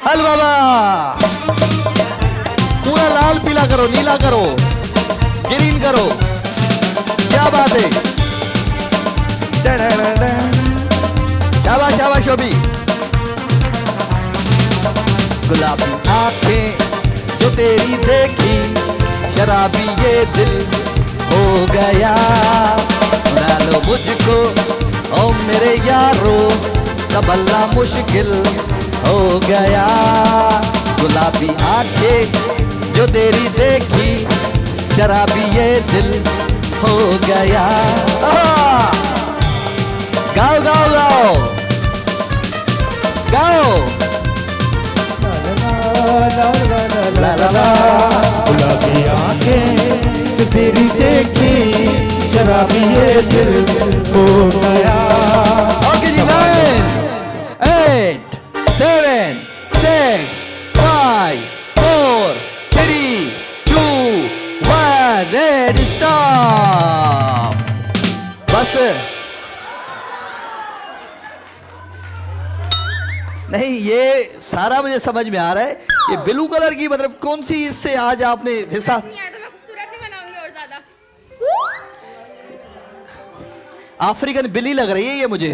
हल बाबा, पूरा लाल पीला करो, नीला करो, ग्रीन करो, क्या बात है। शाबाश शाबाश शोभी। गुलाबी आंखें जो तेरी देखी, शराबी ये दिल हो गया। बना लो मुझको ओ मेरे यारो, संभलना मुश्किल हो गया। गुलाबी आंखें जो तेरी देखी, शराबी ये दिल हो गया। गाओ गाओ गाओ गाओ। ला ला ला। गुलाबी आंखें जो तेरी देखी, शराबी ये दिल हो गया। ओके जी, 9 8 7 6 5 4 3 2 1 रेडी स्टॉप। बस नहीं, ये सारा मुझे समझ में आ रहा है। ये ब्लू कलर की मतलब कौन सी, इससे आज आपने हिस्सा। नहीं आया तो मैं खूबसूरत नहीं बनाऊंगी और ज्यादा। अफ्रीकन बिल्ली लग रही है ये मुझे।